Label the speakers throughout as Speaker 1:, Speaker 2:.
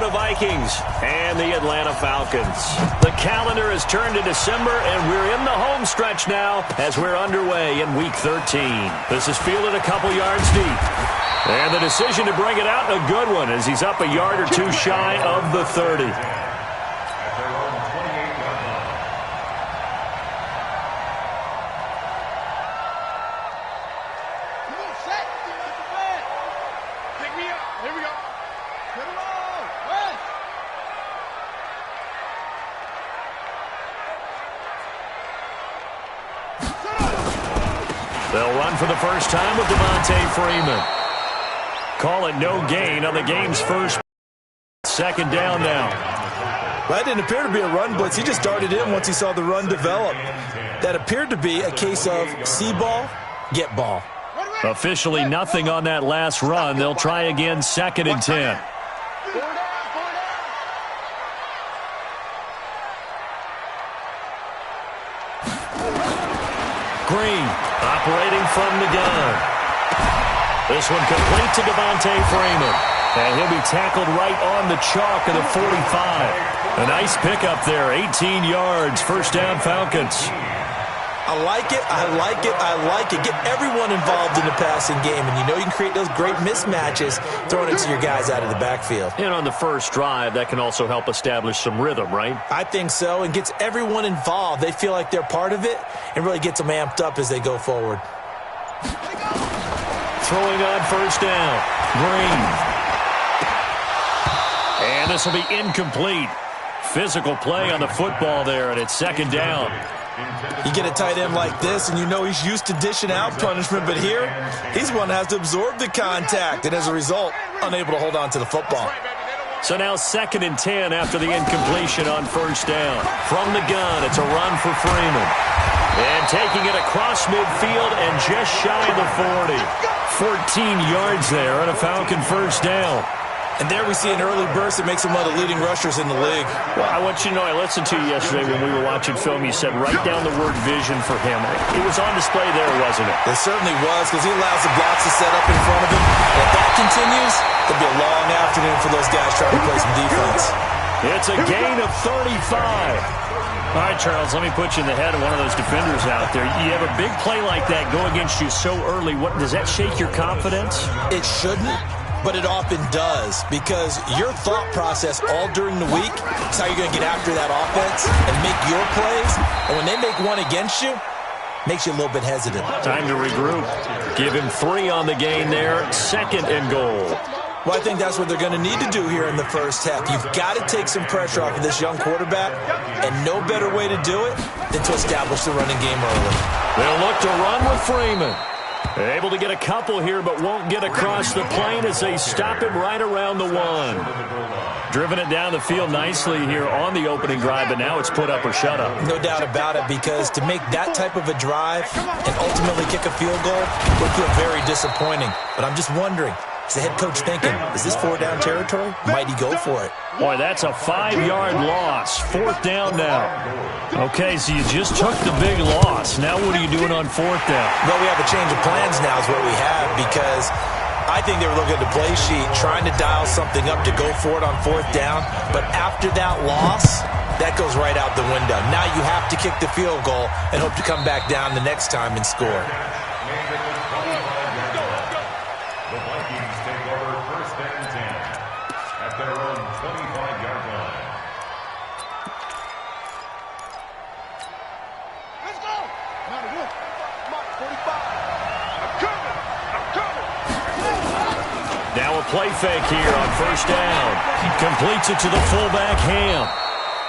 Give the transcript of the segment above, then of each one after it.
Speaker 1: Minnesota Vikings and the Atlanta Falcons. The calendar has turned to December, and we're in the home stretch now as we're underway in Week 13. This is fielded a couple yards deep. And the decision to bring it out, a good one, as he's up a yard or two shy of the 30. They'll run for the first time with Devontae Freeman. Call it no gain on the game's first. Second down now.
Speaker 2: That didn't appear to be a run blitz. He just darted in once he saw the run develop. That appeared to be a case of see ball, get ball.
Speaker 1: Officially nothing on that last run. They'll try again, 2nd and 10. Green operating from the gun. This one complete to Devontae Freeman. And he'll be tackled right on the chalk of the 45. A nice pickup there, 18 yards, first down Falcons.
Speaker 2: I like it, I like it, I like it. Get everyone involved in the passing game, and you know you can create those great mismatches throwing it to your guys out of the backfield.
Speaker 1: And on the first drive, that can also help establish some rhythm, right?
Speaker 2: I think so, and gets everyone involved. They feel like they're part of it and really gets them amped up as they go forward.
Speaker 1: Throwing on first down, Green. And this will be incomplete. Physical play on the football there, and it's 2nd down.
Speaker 2: You get a tight end like this, and you know he's used to dishing out punishment, but here, he's the one that has to absorb the contact, and as a result, unable to hold on to the football.
Speaker 1: So now 2nd and 10 after the incompletion on first down. From the gun, it's a run for Freeman. And taking it across midfield and just shy of the 40. 14 yards there on a Falcon first down.
Speaker 2: And there we see an early burst that makes him one of the leading rushers in the league.
Speaker 1: Well, I want you to know, I listened to you yesterday when we were watching film. You said write down the word vision for him. It was on display there, wasn't it?
Speaker 2: It certainly was, because he allows the blocks to set up in front of him. And if that continues, it'll be a long afternoon for those guys trying to play some defense.
Speaker 1: It's a gain of 35. All right, Charles, let me put you in the head of one of those defenders out there. You have a big play like that go against you so early. What does that shake your confidence?
Speaker 2: It shouldn't. But it often does, because your thought process all during the week is how you're going to get after that offense and make your plays. And when they make one against you, makes you a little bit hesitant.
Speaker 1: Time to regroup. Give him 3 on the gain there. 2nd and goal.
Speaker 2: Well, I think that's what they're going to need to do here in the first half. You've got to take some pressure off of this young quarterback, and no better way to do it than to establish the running game early.
Speaker 1: They'll look to run with Freeman. Able to get a couple here, but won't get across the plane as they stop him right around the 1. Driven it down the field nicely here on the opening drive, but now it's put up or shut up.
Speaker 2: No doubt about it, because to make that type of a drive and ultimately kick a field goal would feel very disappointing. But I'm just wondering, is the head coach thinking, is this 4-down territory? Might he go for it?
Speaker 1: Boy, that's a 5-yard loss. 4th down now. Okay, so you just took the big loss. Now what are you doing on 4th down?
Speaker 2: Well, we have a change of plans now is what we have, because I think they were looking at the play sheet, trying to dial something up to go for it on 4th down. But after that loss, that goes right out the window. Now you have to kick the field goal and hope to come back down the next time and score.
Speaker 1: Now a play fake here on first down. Completes it to the fullback, Ham.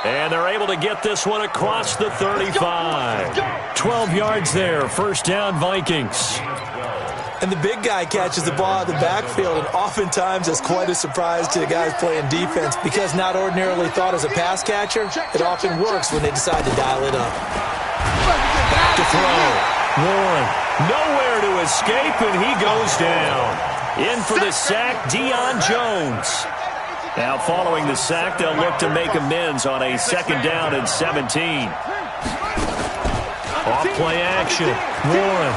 Speaker 1: And they're able to get this one across the 35. 12 yards there, first down Vikings.
Speaker 2: And the big guy catches the ball out of the backfield, and oftentimes it's quite a surprise to the guys playing defense, because not ordinarily thought as a pass catcher, it often works when they decide to dial it up.
Speaker 1: Back to throw. Warren, nowhere to escape, and he goes down. In for the sack, Deion Jones. Now following the sack, they'll look to make amends on a 2nd down and 17. Off play action. Warren.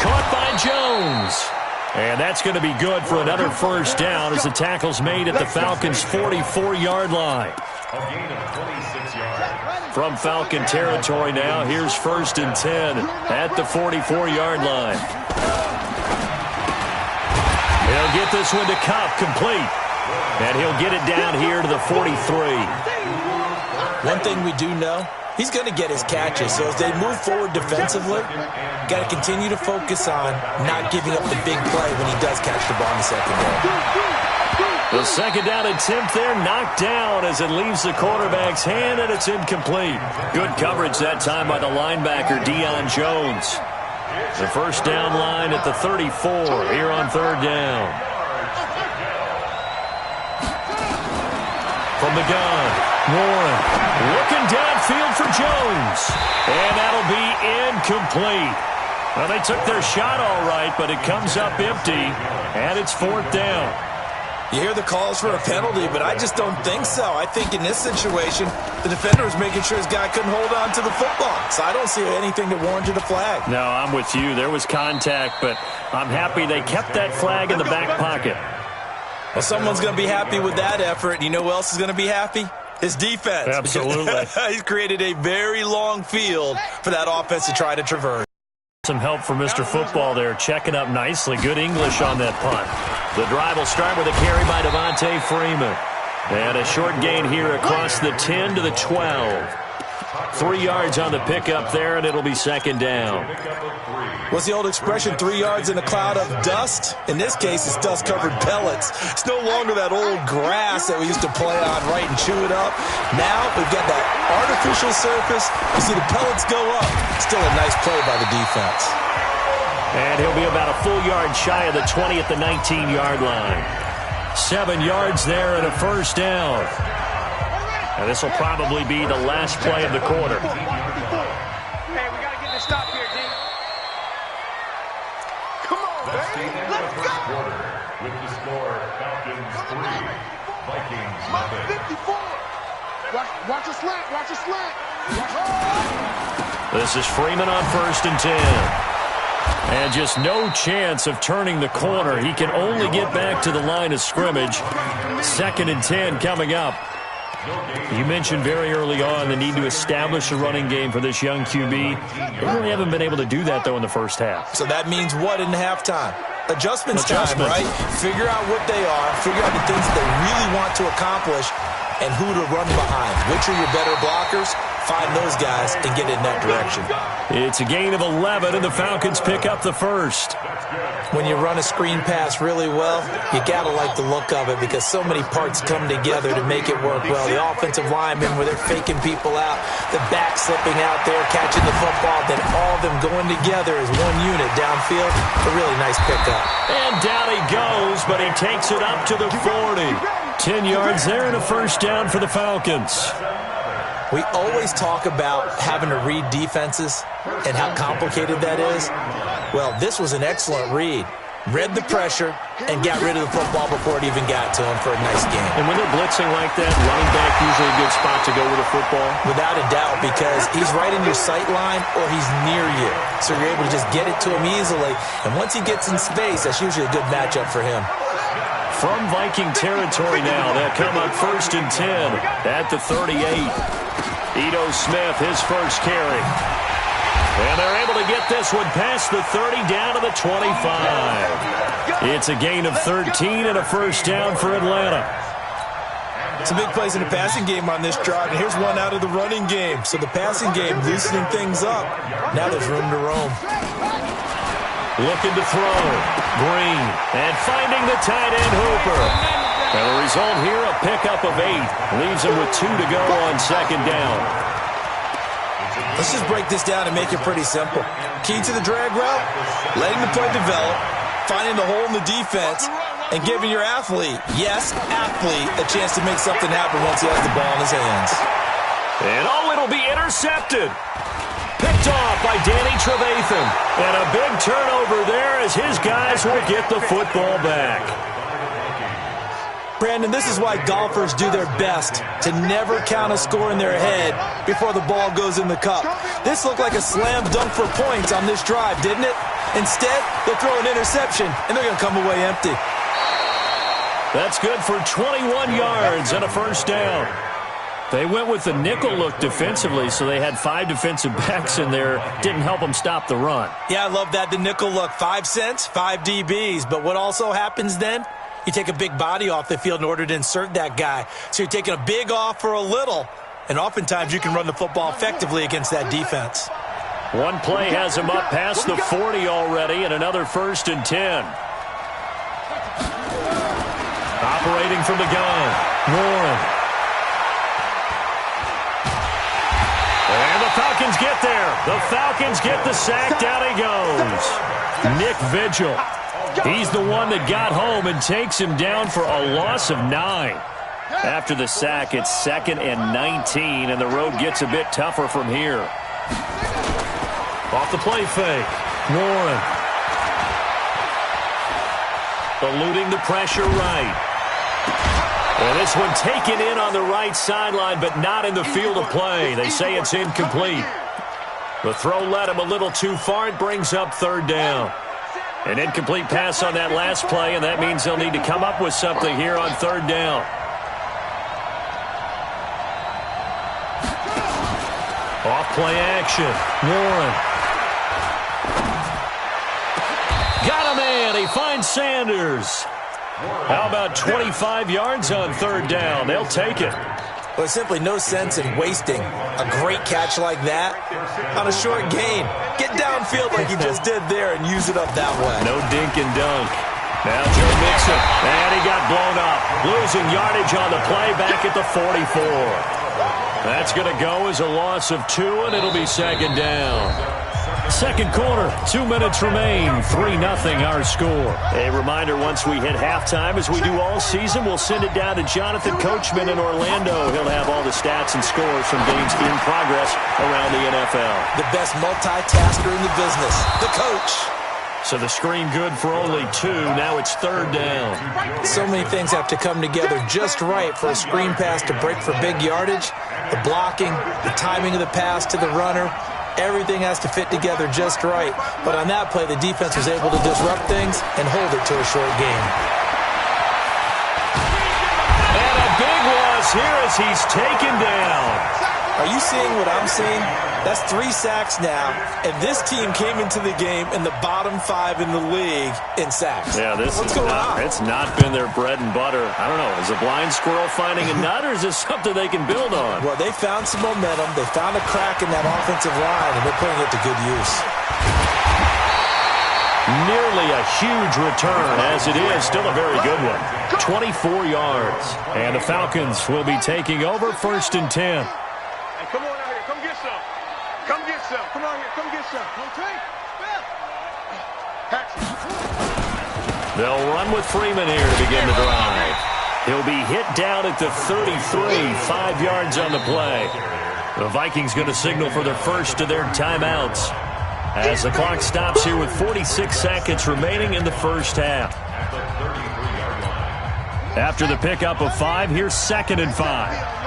Speaker 1: Caught by Jones. And that's going to be good for another first down as the tackle's made at the Falcons' 44-yard line.
Speaker 3: A gain of 26 yards.
Speaker 1: From Falcon territory now, here's 1st and 10 at the 44-yard line. He'll get this one to Kupp, complete. And he'll get it down here to the 43.
Speaker 2: One thing we do know, he's going to get his catches. So as they move forward defensively, got to continue to focus on not giving up the big play when he does catch the ball in the secondary.
Speaker 1: The second down attempt there knocked down as it leaves the quarterback's hand, and it's incomplete. Good coverage that time by the linebacker, Deion Jones. The first down line at the 34 here on 3rd down. From the gun, Warren looking downfield for Jones. And that'll be incomplete. Well, they took their shot all right, but it comes up empty, and it's 4th down.
Speaker 2: You hear the calls for a penalty, but I just don't think so. I think in this situation, the defender was making sure his guy couldn't hold on to the football. So I don't see anything that warranted a flag.
Speaker 1: No, I'm with you. There was contact, but I'm happy they kept that flag in the back pocket.
Speaker 2: Well, someone's going to be happy with that effort. You know who else is going to be happy? His defense.
Speaker 1: Absolutely.
Speaker 2: He's created a very long field for that offense to try to traverse.
Speaker 1: Some help from Mr. Football there, checking up nicely. Good English on that punt. The drive will start with a carry by Devontae Freeman. And a short gain here across the 10 to the 12. 3 yards on the pickup there, and it'll be 2nd down.
Speaker 2: What's the old expression, 3 yards in a cloud of dust? In this case, it's dust-covered pellets. It's no longer that old grass that we used to play on, right, and chew it up. Now we've got that artificial surface. You see the pellets go up. Still a nice play by the defense.
Speaker 1: And he'll be about a full yard shy of the 20 at the 19-yard line. 7 yards there and a first down. And this will probably be the last play of the quarter.
Speaker 4: Hey, we got to get this stop here, D. Come on, baby. Let's go.
Speaker 3: With the score, Falcons 3, Vikings
Speaker 4: 54. Watch a slant. Watch a slant.
Speaker 1: This is Freeman on 1st and 10. And just no chance of turning the corner. He can only get back to the line of scrimmage. 2nd and 10 coming up. You mentioned very early on the need to establish a running game for this young QB. They really haven't been able to do that, though, in the first half.
Speaker 2: So that means what in halftime? Adjustments time, right? Figure out what they are, figure out the things that they really want to accomplish, and who to run behind. Which are your better blockers? Find those guys and get in that direction.
Speaker 1: It's a gain of 11, and the Falcons pick up the first.
Speaker 2: When you run a screen pass really well, you got to like the look of it because so many parts come together to make it work well. The offensive linemen, where they're faking people out, the back slipping out there, catching the football, then all of them going together as one unit downfield. A really nice pickup.
Speaker 1: And down he goes, but he takes it up to the 40. 10 yards there and a first down for the Falcons.
Speaker 2: We always talk about having to read defenses and how complicated that is. Well, this was an excellent read. Read the pressure and got rid of the football before it even got to him for a nice game.
Speaker 1: And when they're blitzing like that, running back usually a good spot to go with the football?
Speaker 2: Without a doubt, because he's right in your sight line or he's near you. So you're able to just get it to him easily. And once he gets in space, that's usually a good matchup for him.
Speaker 1: From Viking territory now, they'll come up 1st and 10 at the 38. Ito Smith, his first carry. And they're able to get this one past the 30 down to the 25. It's a gain of 13 and a first down for Atlanta.
Speaker 2: Some big plays in the passing game on this drive, and here's one out of the running game. So the passing game loosening things up. Now there's room to roam.
Speaker 1: Looking to throw. Green. And finding the tight end Hooper. And the result here, a pickup of 8. Leaves him with 2 to go on 2nd down.
Speaker 2: Let's just break this down and make it pretty simple. Key to the drag route, letting the play develop, finding the hole in the defense, and giving your athlete, yes, athlete, a chance to make something happen once he has the ball in his hands.
Speaker 1: And it'll be intercepted. Picked off by Danny Trevathan. And a big turnover there as his guys will get the football back.
Speaker 2: Brandon, this is why golfers do their best to never count a score in their head before the ball goes in the cup. This looked like a slam dunk for points on this drive, didn't it? Instead, they'll throw an interception, and they're going to come away empty.
Speaker 1: That's good for 21 yards and a first down. They went with the nickel look defensively, so they had 5 defensive backs in there. Didn't help them stop the run.
Speaker 2: Yeah, I love that, the nickel look. 5 cents, 5 DBs. But what also happens then? You take a big body off the field in order to insert that guy. So you're taking a big off for a little. And oftentimes you can run the football effectively against that defense.
Speaker 1: One play has him up past the 40 already, and another 1st and 10. Operating from the gun, Warren. And the Falcons get there. The Falcons get the sack. Down he goes. Nick Vigil. He's the one that got home and takes him down for a loss of 9. After the sack, it's 2nd and 19, and the road gets a bit tougher from here. Off the play fake. Warren. Eluding the pressure right. And this one taken in on the right sideline, but not in the field of play. They say it's incomplete. The throw led him a little too far. It brings up 3rd down. An incomplete pass on that last play, and that means they'll need to come up with something here on 3rd down. Off play action. Warren. Got a man. He finds Sanders. How about 25 yards on 3rd down? They'll take it.
Speaker 2: Well, there's simply no sense in wasting a great catch like that on a short gain. Get downfield like he just did there and use it up that way.
Speaker 1: No dink and dunk. Now Joe Mixon. And he got blown up. Losing yardage on the play back at the 44. That's going to go as a loss of 2, and it'll be 2nd down. Second quarter, 2 minutes remain, 3-0 our score. A reminder, once we hit halftime, as we do all season, we'll send it down to Jonathan Coachman in Orlando. He'll have all the stats and scores from games in progress around the NFL.
Speaker 2: The best multitasker in the business, the coach.
Speaker 1: So the screen good for only 2. Now it's 3rd down.
Speaker 2: So many things have to come together just right for a screen pass to break for big yardage. The blocking, the timing of the pass to the runner. Everything has to fit together just right. But on that play, the defense was able to disrupt things and hold it to a short game.
Speaker 1: And a big loss here as he's taken down.
Speaker 2: Are you seeing what I'm seeing? That's 3 sacks now, and this team came into the game in the bottom 5 in the league in sacks.
Speaker 1: Yeah,
Speaker 2: What's going on?
Speaker 1: It's not been their bread and butter. I don't know. Is a blind squirrel finding a nut, or is this something they can build on?
Speaker 2: Well, they found some momentum. They found a crack in that offensive line, and they're putting it to good use.
Speaker 1: Nearly a huge return, as it is. Still a very good one. 24 yards. And the Falcons will be taking over 1st and 10.
Speaker 4: Hey, come on out here. Come get some. Come get some. Come on here. Come get some. Okay?
Speaker 1: They'll run with Freeman here to begin the drive. He'll be hit down at the 33, 5 yards on the play. The Vikings going to signal for their first of their timeouts as the clock stops here with 46 seconds remaining in the first half. After the pickup of 5, here's 2nd and 5.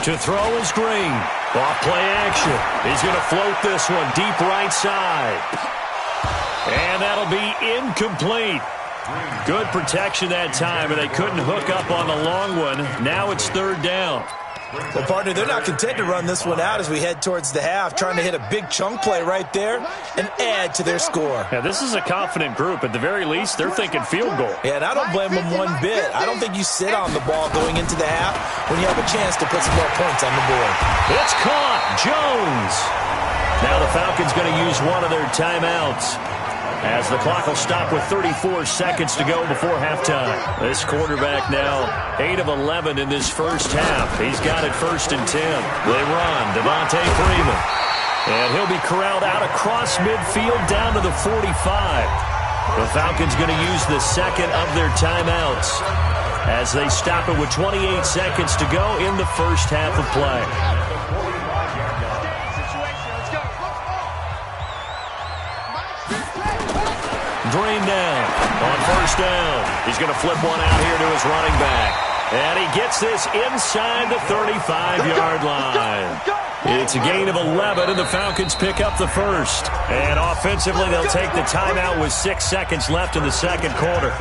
Speaker 1: To throw is Green. Off play action. He's going to float this one deep right side. And that'll be incomplete. Good protection that time, and they couldn't hook up on the long one. Now it's 3rd down.
Speaker 2: Well, partner, they're not content to run this one out as we head towards the half, trying to hit a big chunk play right there and add to their score.
Speaker 1: Yeah, this is a confident group. At the very least, they're thinking field goal.
Speaker 2: Yeah, and I don't blame them one bit. I don't think you sit on the ball going into the half when you have a chance to put some more points on the board.
Speaker 1: It's caught. Jones. Now the Falcons going to use one of their timeouts, as the clock will stop with 34 seconds to go before halftime. This quarterback now 8 of 11 in this first half. He's got it 1st and 10. They run. Devontae Freeman. And he'll be corralled out across midfield down to the 45. The Falcons going to use the second of their timeouts as they stop it with 28 seconds to go in the first half of play. Green down. On first down, he's going to flip one out here to his running back. And he gets this inside the 35-yard line. It's a gain of 11, and the Falcons pick up the first. And offensively, they'll take the timeout with 6 seconds left in the second quarter.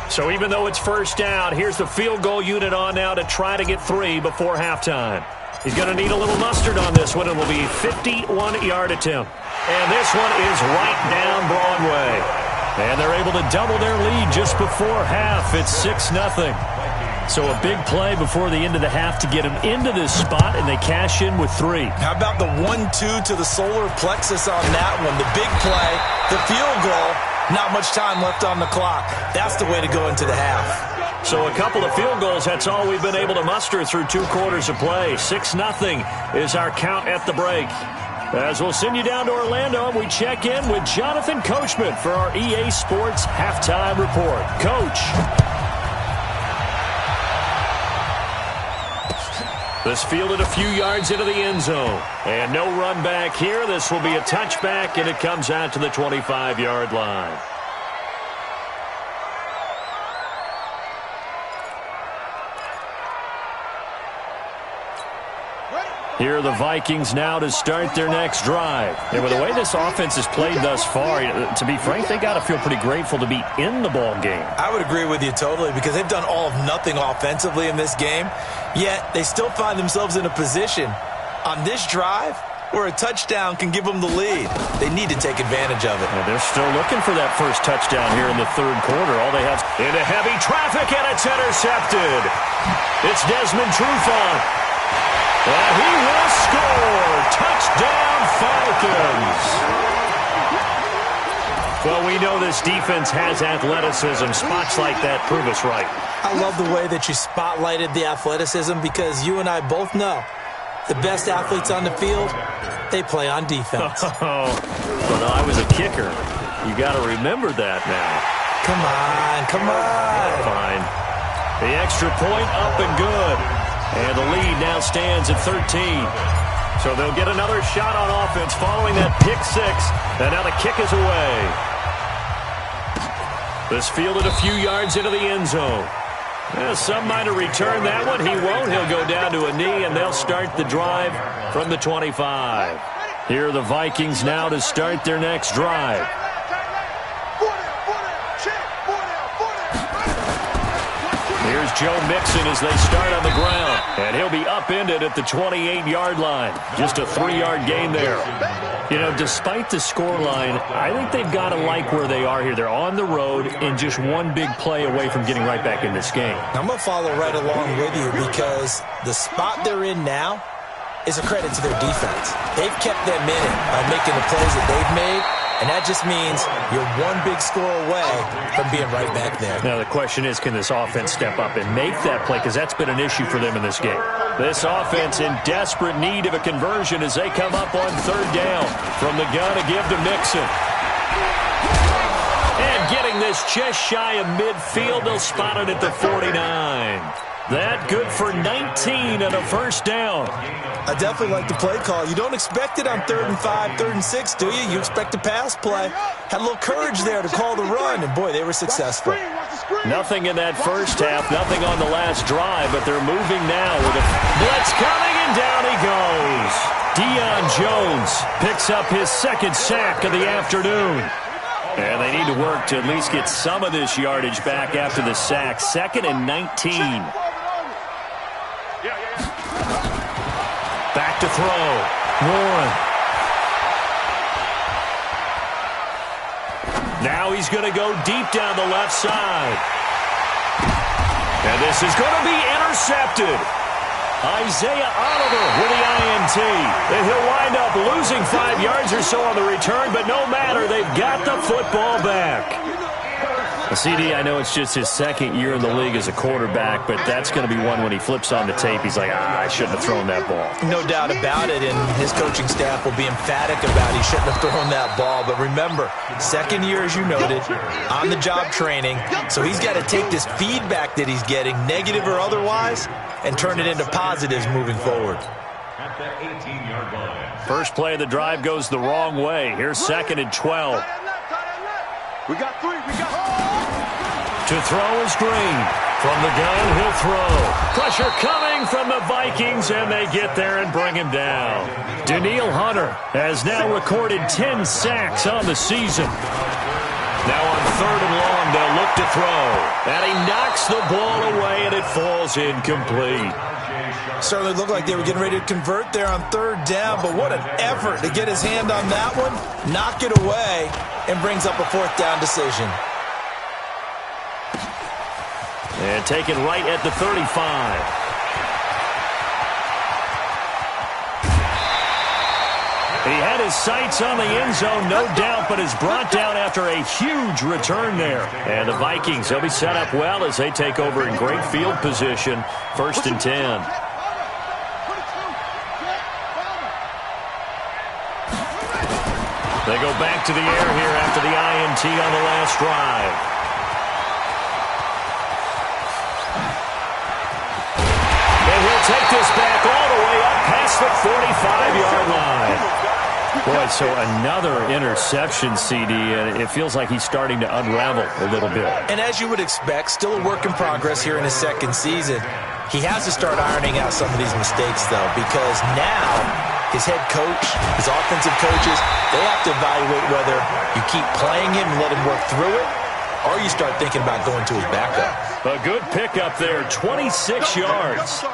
Speaker 1: So even though it's first down, here's the field goal unit on now to try to get 3 before halftime. He's going to need a little mustard on this one. It will be a 51-yard attempt. And this one is right down Broadway. And they're able to double their lead just before half. It's 6-0. So a big play before the end of the half to get them into this spot, and they cash in with 3.
Speaker 2: How about the 1-2 to the solar plexus on that one? The big play, the field goal, not much time left on the clock. That's the way to go into the half.
Speaker 1: So a couple of field goals, that's all we've been able to muster through 2 quarters of play. 6-0 is our count at the break. As we'll send you down to Orlando, we check in with Jonathan Coachman for our EA Sports Halftime Report. Coach. This fielded a few yards into the end zone. And no run back here. This will be a touchback, and it comes out to the 25-yard line. Here are the Vikings now to start their next drive. And with the way this offense has played thus far, to be frank, they got to feel pretty grateful to be in the ball game.
Speaker 2: I would agree with you totally because they've done all of nothing offensively in this game, yet they still find themselves in a position on this drive where a touchdown can give them the lead. They need to take advantage of it.
Speaker 1: And they're still looking for that first touchdown here in the third quarter. All they have into heavy traffic, and it's intercepted. It's Desmond Trufant. And he will score. Touchdown, Falcons. Well, we know this defense has athleticism. Spots like that prove us right.
Speaker 2: I love the way that you spotlighted the athleticism because you and I both know the best athletes on the field, they play on defense.
Speaker 1: Oh, well, I was a kicker. You got to remember that now.
Speaker 2: Come on.
Speaker 1: Fine. The extra point up and good. And the lead now stands at 13. So they'll get another shot on offense following that pick 6. And now the kick is away. This fielded a few yards into the end zone. Some might have returned that one. He won't. He'll go down to a knee, and they'll start the drive from the 25. Here are the Vikings now to start their next drive. Here's Joe Mixon as they start on the ground. And he'll be upended at the 28-yard line. Just a 3-yard gain there. You know, despite the scoreline, I think they've got to like where they are here. They're on the road and just one big play away from getting right back in this game.
Speaker 2: I'm going to follow right along with you because the spot they're in now is a credit to their defense. They've kept them in it by making the plays that they've made. And that just means you're one big score away from being right back there.
Speaker 1: Now, the question is, can this offense step up and make that play? Because that's been an issue for them in this game. This offense in desperate need of a conversion as they come up on third down. From the gun to give to Mixon. And getting this just shy of midfield, they'll spot it at the 49. That good for 19 and a first down.
Speaker 2: I definitely like the play call. You don't expect it on 3rd and 5, 3rd and 6, do you? You expect a pass play. Had a little courage there to call the run, and boy, they were successful.
Speaker 1: Nothing in that first half, nothing on the last drive, but they're moving now with a blitz coming, and down he goes. Deion Jones picks up his 2nd sack of the afternoon. And they need to work to at least get some of this yardage back after the sack. 2nd and 19. Back to throw. Warren. Now he's going to go deep down the left side. And this is going to be intercepted. Isaiah Oliver with the INT. And he'll wind up losing 5 yards or so on the return, but no matter, they've got the football back. CD, I know it's just his 2nd year in the league as a quarterback, but that's going to be one when he flips on the tape, he's like, I shouldn't have thrown that ball.
Speaker 2: No doubt about it, and his coaching staff will be emphatic about he shouldn't have thrown that ball. But remember, 2nd year, as you noted, on-the-job training, so he's got to take this feedback that he's getting, negative or otherwise, and turn it into positives moving forward.
Speaker 3: at the 18-yard line.
Speaker 1: First play of the drive goes the wrong way. Here's 2nd and 12.
Speaker 4: We got 3. We got
Speaker 1: To throw is Green. From the gun, he'll throw. Pressure coming from the Vikings, and they get there and bring him down. Danielle Hunter has now recorded 10 sacks on the season. Now on 3rd and long, they'll look to throw. And he knocks the ball away, and it falls incomplete.
Speaker 2: Certainly looked like they were getting ready to convert there on 3rd down, but what an effort to get his hand on that one, knock it away, and brings up a 4th down decision.
Speaker 1: And taken right at the 35. He had his sights on the end zone, no doubt, but is brought down after a huge return there. And the Vikings, they'll be set up well as they take over in great field position. 1st and 10. They go back to the air here after the INT on the last drive. And he'll take this back all the way up past the 45-yard line. Boy, so another interception, CD, and it feels like he's starting to unravel a little bit.
Speaker 2: And as you would expect, still a work in progress here in his 2nd season. He has to start ironing out some of these mistakes, though, because now his head coach, his offensive coaches, they have to evaluate whether you keep playing him and let him work through it, or you start thinking about going to his backup.
Speaker 1: A good pickup there, 26 yards.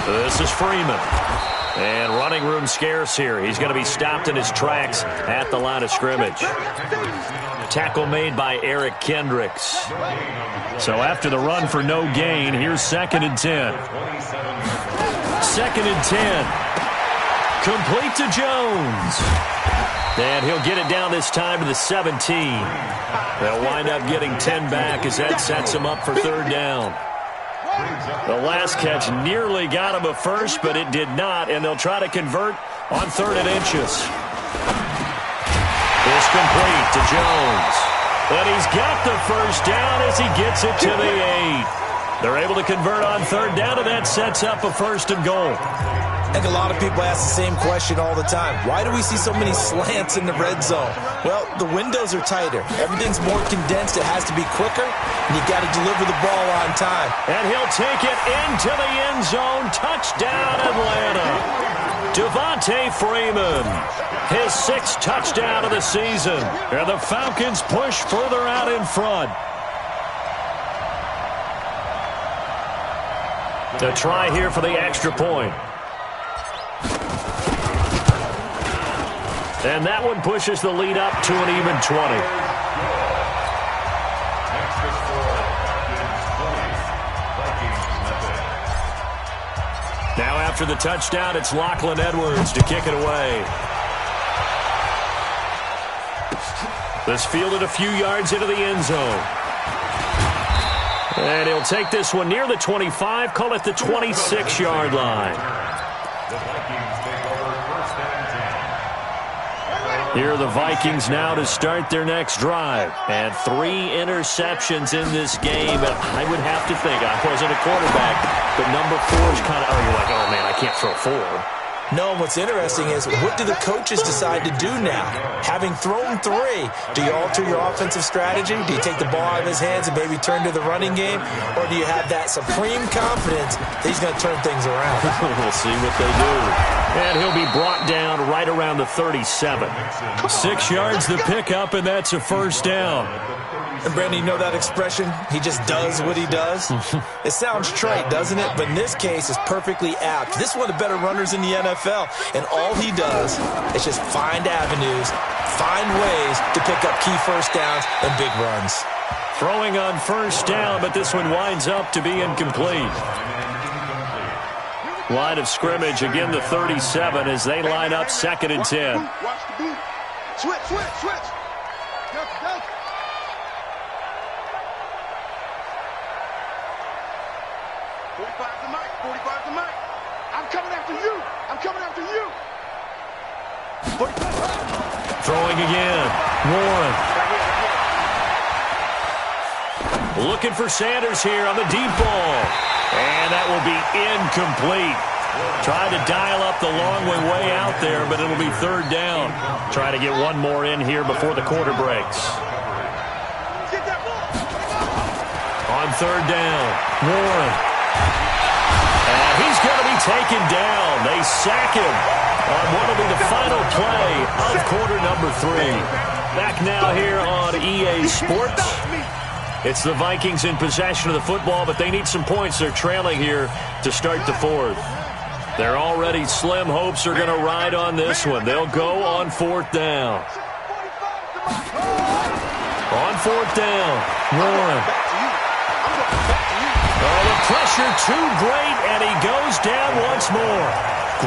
Speaker 1: This is Freeman. And running room scarce here. He's going to be stopped in his tracks at the line of scrimmage. Tackle made by Eric Kendricks. So after the run for no gain, here's 2nd and 10. 2nd and 10. Complete to Jones. And he'll get it down this time to the 17. They'll wind up getting 10 back as that sets him up for 3rd down. The last catch nearly got him a first, but it did not, and they'll try to convert on 3rd and inches. It's complete to Jones. And he's got the first down as he gets it to the 8. They're able to convert on 3rd down, and that sets up a 1st and goal.
Speaker 2: I think a lot of people ask the same question all the time. Why do we see so many slants in the red zone? Well, the windows are tighter. Everything's more condensed. It has to be quicker, and you've got to deliver the ball on time.
Speaker 1: And he'll take it into the end zone. Touchdown, Atlanta. Devontae Freeman, his 6th touchdown of the season. And the Falcons push further out in front. To try here for the extra point. And that one pushes the lead up to an even 20. Now after the touchdown, it's Lachlan Edwards to kick it away. This fielded a few yards into the end zone. And he'll take this one near the 25, call it the 26-yard line. Here are the Vikings now to start their next drive. And 3 interceptions in this game. And I would have to think, I wasn't a quarterback, but number 4 is kind of, you're like, oh, man, I can't throw 4.
Speaker 2: No, what's interesting is what do the coaches decide to do now? Having thrown 3, do you alter your offensive strategy? Do you take the ball out of his hands and maybe turn to the running game? Or do you have that supreme confidence that he's going to turn things around?
Speaker 1: We'll see what they do. And he'll be brought down right around the 37. 6 yards the pickup, and that's a 1st down.
Speaker 2: And Brandon, you know that expression? He just does what he does? It sounds trite, doesn't it? But in this case, it's perfectly apt. This is one of the better runners in the NFL. And all he does is just find avenues, find ways to pick up key 1st downs and big runs.
Speaker 1: Throwing on 1st down, but this one winds up to be incomplete. Line of scrimmage, again the 37 as they line up 2nd and 10.
Speaker 4: Watch the boot. Switch, switch, switch. Delta. 45 to Mike, 45 to Mike. I'm coming after you. I'm coming after you. 45.
Speaker 1: Throwing again. Warren. Looking for Sanders here on the deep ball. And that will be incomplete. Tried to dial up the long way out there, but it'll be third down. Try to get one more in here before the quarter breaks. On third down, Warren. And he's going to be taken down. They sack him on what will be the final play of quarter number 3. Back now here on EA Sports. It's the Vikings in possession of the football, but they need some points. They're trailing here to start the fourth. They're already slim hopes are going to ride on this one. They'll go on fourth down. On fourth down, Warren. Oh, the pressure too great, and he goes down once more.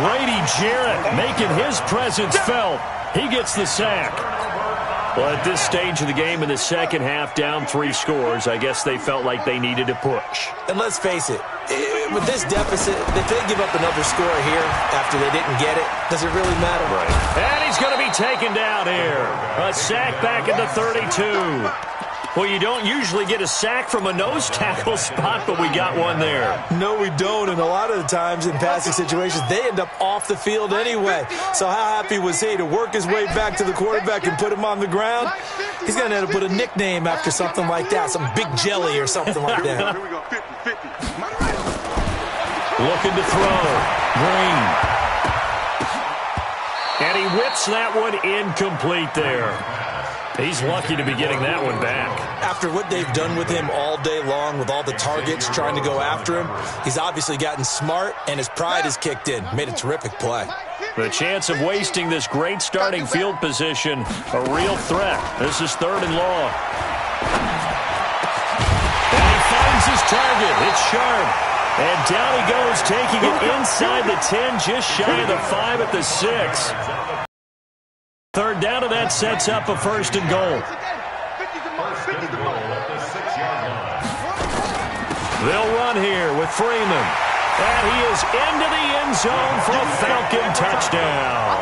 Speaker 1: Grady Jarrett making his presence felt. He gets the sack. Well, at this stage of the game in the second half, down 3 scores, I guess they felt like they needed to push.
Speaker 2: And let's face it, with this deficit, if they give up another score here after they didn't get it, does it really matter?
Speaker 1: Right. And he's going to be taken down here. A sack back at the 32. Well, you don't usually get a sack from a nose tackle spot, but we got one there.
Speaker 2: No, we don't, and a lot of the times in passing situations, they end up off the field anyway. So how happy was he to work his way back to the quarterback and put him on the ground? He's going to end up with a nickname after something like that, some Big Jelly or something like that.
Speaker 4: Here we go, 50-50.
Speaker 1: Looking to throw. Green. And he whips that one incomplete there. He's lucky to be getting that one back.
Speaker 2: After what they've done with him all day long with all the targets trying to go after him, he's obviously gotten smart, and his pride has kicked in. Made a terrific play.
Speaker 1: The chance of wasting this great starting field position, a real threat. This is third and long. And he finds his target. It's sharp. And down he goes, taking it inside the 10, just shy of the 5 at the 6. Third down, and that sets up a first and goal. They'll run here with Freeman. And he is into the end zone for a Falcon touchdown.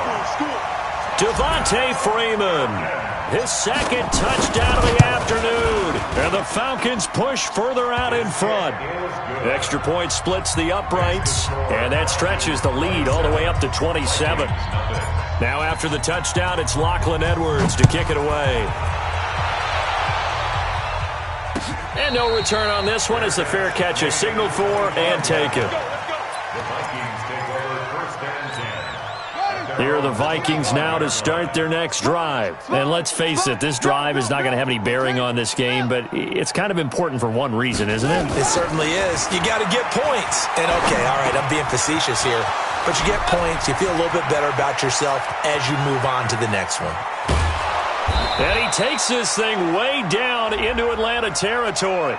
Speaker 1: Devontae Freeman, his second touchdown of the afternoon. And the Falcons push further out in front. Extra point splits the uprights, and that stretches the lead all the way up to 27. Now after the touchdown, it's Lachlan Edwards to kick it away. And no return on this one as the fair catch is signaled for and taken. Here are the Vikings now to start their next drive. And let's face it, this drive is not going to have any bearing on this game, but it's kind of important for one reason, isn't it?
Speaker 2: It certainly is. You got to get points. And okay, all right, I'm being facetious here. But you get points, you feel a little bit better about yourself as you move on to the next one.
Speaker 1: And he takes this thing way down into Atlanta territory.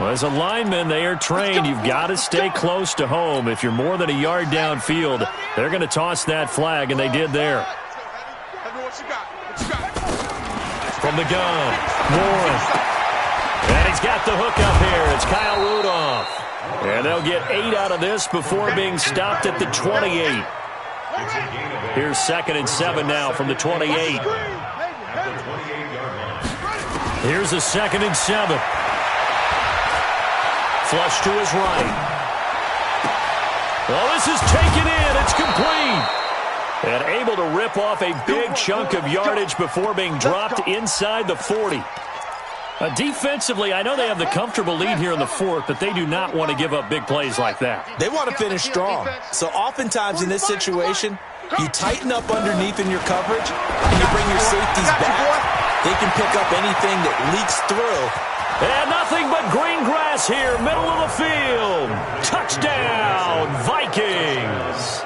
Speaker 1: Well, as a lineman, they are trained. You've got to stay close to home. If you're more than a yard downfield, they're going to toss that flag, and they did there. From the gun, Warren. And he's got the hook up here. It's Kyle Rudolph. And they'll get 8 out of this before being stopped at the 28. Here's 2nd and 7 now from the 28. Here's a 2nd and 7. Flush to his right. Well, this is taken in. It's complete. And able to rip off a big chunk of yardage before being dropped inside the 40. Defensively, I know they have the comfortable lead here in the fourth, but they do not want to give up big plays like that.
Speaker 2: They want to finish strong. So oftentimes in this situation, you tighten up underneath in your coverage, and you bring your safeties back. They can pick up anything that leaks through.
Speaker 1: And nothing but green grass here, middle of the field. Touchdown, Vikings.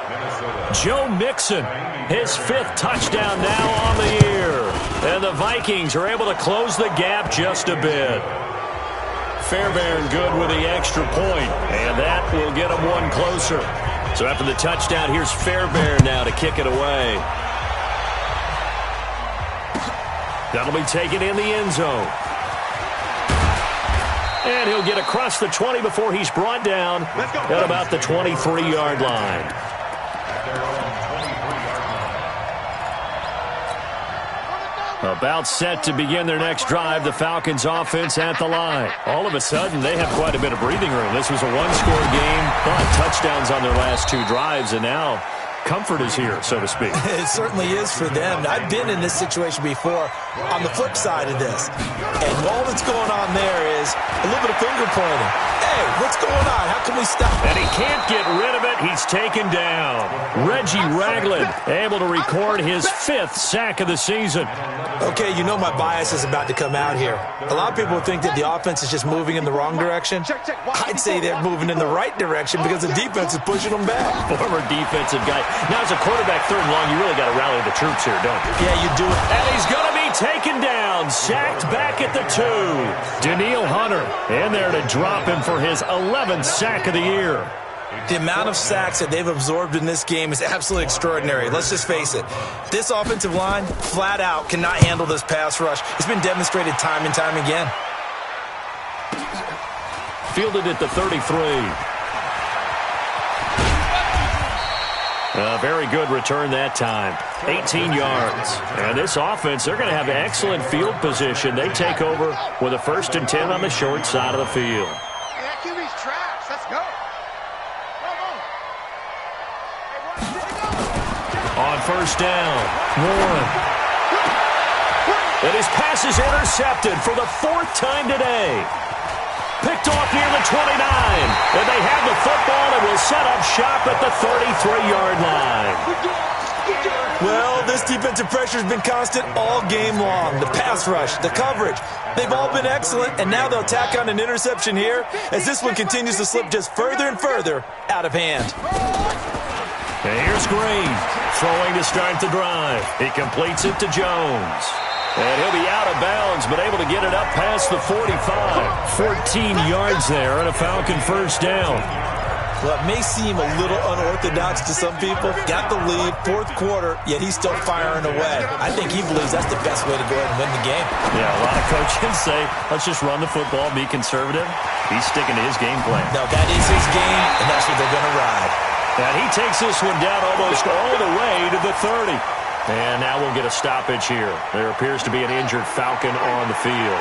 Speaker 1: Joe Mixon, his 5th touchdown now on the year. And the Vikings are able to close the gap just a bit. Fairbairn good with the extra point, and that will get them one closer. So after the touchdown, here's Fairbairn now to kick it away. That'll be taken in the end zone. And he'll get across the 20 before he's brought down at about the 23-yard line. About set to begin their next drive, the Falcons offense at the line. All of a sudden, they have quite a bit of breathing room. This was a one-score game, but touchdowns on their last 2 drives, and now comfort is here, so to speak.
Speaker 2: It certainly is for them. I've been in this situation before on the flip side of this. And all that's going on there is a little bit of finger pointing. Hey, what's going on? How can we stop?
Speaker 1: And he can't get rid of it. He's taken down. Reggie Ragland able to record his 5th sack of the season.
Speaker 2: Okay, you know my bias is about to come out here. A lot of people think that the offense is just moving in the wrong direction. I'd say they're moving in the right direction because the defense is pushing them back.
Speaker 1: Former defensive guy. Now, as a quarterback, 3rd and long, you really got to rally the troops here, don't you?
Speaker 2: Yeah, you do it.
Speaker 1: And he's going to be taken down, sacked back at the 2. Danielle Hunter in there to drop him for his 11th sack of the year.
Speaker 2: The amount of sacks that they've absorbed in this game is absolutely extraordinary. Let's just face it. This offensive line, flat out, cannot handle this pass rush. It's been demonstrated time and time again.
Speaker 1: Fielded at the 33. A very good return that time. 18 yards. And this offense, they're going to have excellent field position. They take over with a 1st and 10 on the short side of the field.
Speaker 4: Hey, that QB's trash. Let's go.
Speaker 1: On 1st down, Warren. And his pass is intercepted for the 4th time today. Picked off near the 29. And they have the football and will set up shop at the 33-yard line.
Speaker 2: Well, this defensive pressure has been constant all game long. The pass rush, the coverage, they've all been excellent, and now they'll tack on an interception here as this one continues to slip just further and further out of hand.
Speaker 1: And here's Green, throwing to start the drive. He completes it to Jones. And he'll be out of bounds, but able to get it up past the 45. 14 yards there and a Falcon 1st down.
Speaker 2: Well, it may seem a little unorthodox to some people. Got the lead, 4th quarter, yet he's still firing away. I think he believes that's the best way to go ahead and win the game.
Speaker 1: Yeah, a lot of coaches say, let's just run the football, be conservative. He's sticking to his game plan.
Speaker 2: No, that is his game, and that's what they're going to ride.
Speaker 1: And he takes this one down almost all the way to the 30. And now we'll get a stoppage here. There appears to be an injured Falcon on the field.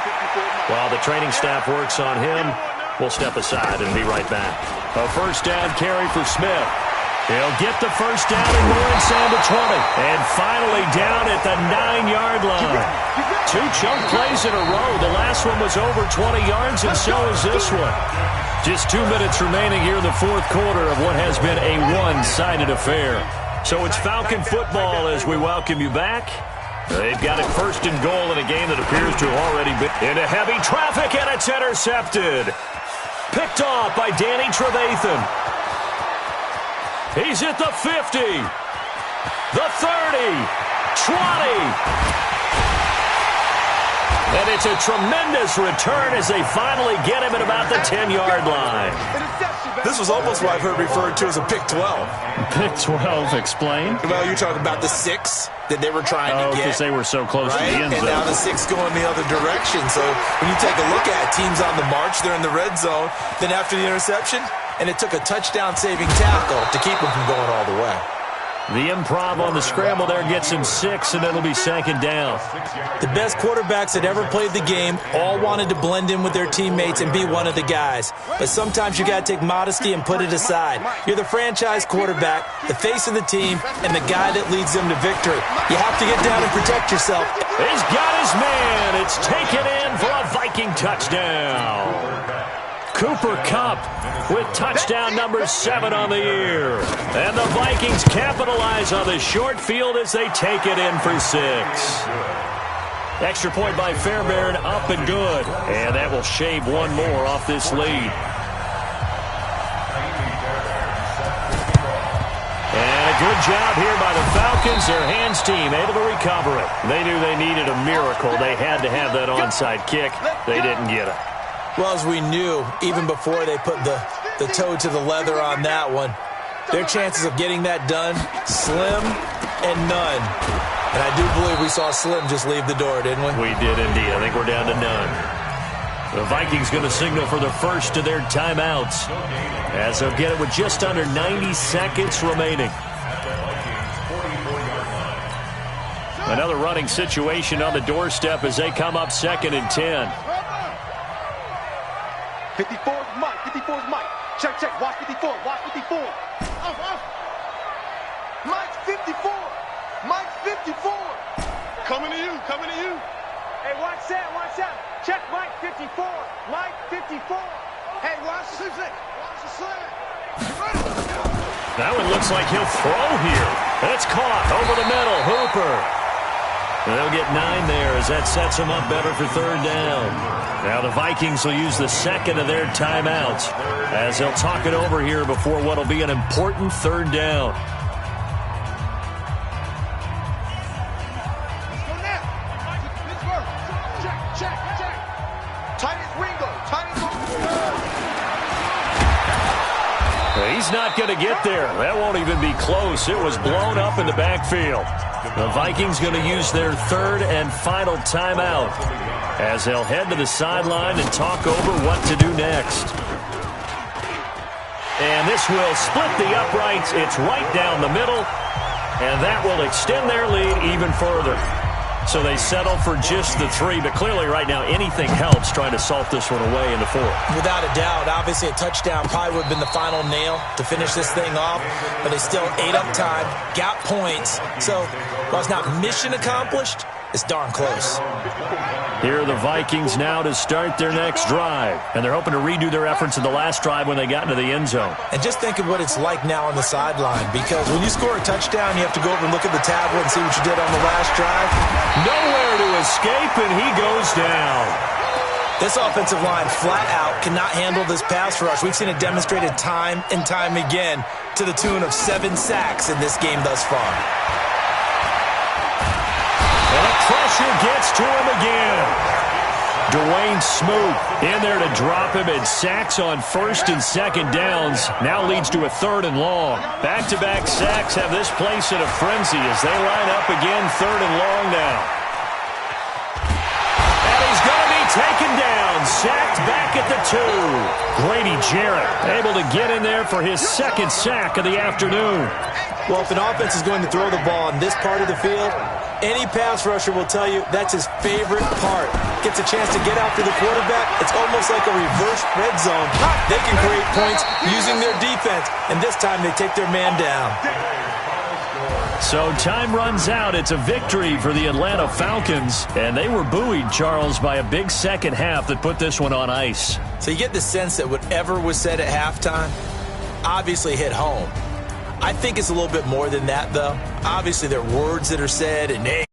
Speaker 1: While the training staff works on him, we'll step aside and be right back. A 1st down carry for Smith. He'll get the 1st down and more inside the 20. And finally down at the 9-yard line. 2 chunk plays in a row. The last one was over 20 yards, and so is this one. Just 2 minutes remaining here in the 4th quarter of what has been a one-sided affair. So it's Falcon football as we welcome you back. They've got it 1st and goal in a game that appears to have already been into heavy traffic, and it's intercepted. Picked off by Danny Trevathan. He's at the 50, the 30, 20. And it's a tremendous return as they finally get him at about the 10-yard line.
Speaker 2: This was almost what I've heard referred to as a pick 12.
Speaker 1: Pick 12, explain.
Speaker 2: Well, you're talking about the 6 that they were trying to get.
Speaker 1: Because they were so close to the end zone.
Speaker 2: And now the 6 going the other direction. So when you take a look at teams on the march, they're in the red zone. Then after the interception, and it took a touchdown-saving tackle to keep them from going all the way.
Speaker 1: The improv on the scramble there gets him 6, and it'll be 2nd down.
Speaker 2: The best quarterbacks that ever played the game all wanted to blend in with their teammates and be one of the guys. But sometimes you got to take modesty and put it aside. You're the franchise quarterback, the face of the team, and the guy that leads them to victory. You have to get down and protect yourself.
Speaker 1: He's got his man. It's taken in for a Viking touchdown. Cooper Kupp with touchdown number 7 on the year. And the Vikings capitalize on the short field as they take it in for 6. Extra point by Fairbairn, up and good. And that will shave one more off this lead. And a good job here by the Falcons. Their hands team able to recover it. They knew they needed a miracle. They had to have that onside kick. They didn't get it.
Speaker 2: Well, as we knew, even before they put the toe to the leather on that one, their chances of getting that done, slim and none. And I do believe we saw Slim just leave the door, didn't we?
Speaker 1: We did indeed. I think we're down to none. The Vikings going to signal for the first of their timeouts as they'll get it with just under 90 seconds remaining. Another running situation on the doorstep as they come up 2nd and 10.
Speaker 4: 54's Mike. 54's Mike. Check, check. Watch 54. Watch 54. Mike's 54. Mike's 54. Coming to you. Coming to you.
Speaker 5: Hey, watch that. Watch that. Check Mike 54. Mike 54.
Speaker 4: Hey, watch the slant. Watch the slant.
Speaker 1: That one looks like he'll throw here. It's caught over the middle. Hooper. They'll get 9 there as that sets them up better for 3rd down. Now the Vikings will use the 2nd of their timeouts as they'll talk it over here before what will be an important 3rd down.
Speaker 4: Go now. Pittsburgh. Check, check, check. Tight as Ringo. Tight as
Speaker 1: He's not going to get there. That won't even be close. It was blown up in the backfield. The Vikings going to use their 3rd and final timeout as they'll head to the sideline and talk over what to do next. And this will split the uprights. It's right down the middle, and that will extend their lead even further. So they settle for just the 3, but clearly right now anything helps trying to salt this one away in the 4th.
Speaker 2: Without a doubt, obviously a touchdown probably would have been the final nail to finish this thing off, but they still ate up time, got points. So while it's not mission accomplished, it's darn close.
Speaker 1: Here are the Vikings now to start their next drive, and they're hoping to redo their efforts in the last drive when they got into the end zone.
Speaker 2: And just think of what it's like now on the sideline, because when you score a touchdown, you have to go over and look at the tablet and see what you did on the last drive.
Speaker 1: Nowhere to escape, and he goes down.
Speaker 2: This offensive line flat out cannot handle this pass rush. We've seen it demonstrated time and time again to the tune of 7 sacks in this game thus far.
Speaker 1: And the pressure gets to him again. Dwayne Smoot in there to drop him, and sacks on 1st and 2nd downs now leads to a 3rd and long. Back-to-back sacks have this place in a frenzy as they line up again 3rd and long now. And he's going to be taken down, sacked back at the 2. Grady Jarrett able to get in there for his 2nd sack of the afternoon.
Speaker 2: Well, if an offense is going to throw the ball in this part of the field, any pass rusher will tell you that's his favorite part. Gets a chance to get after the quarterback. It's almost like a reverse red zone. They can create points using their defense, and this time they take their man down.
Speaker 1: So time runs out. It's a victory for the Atlanta Falcons, and they were buoyed, Charles, by a big second half that put this one on ice.
Speaker 2: So you get the sense that whatever was said at halftime obviously hit home. I think it's a little bit more than that, though. Obviously, there are words that are said, and, hey,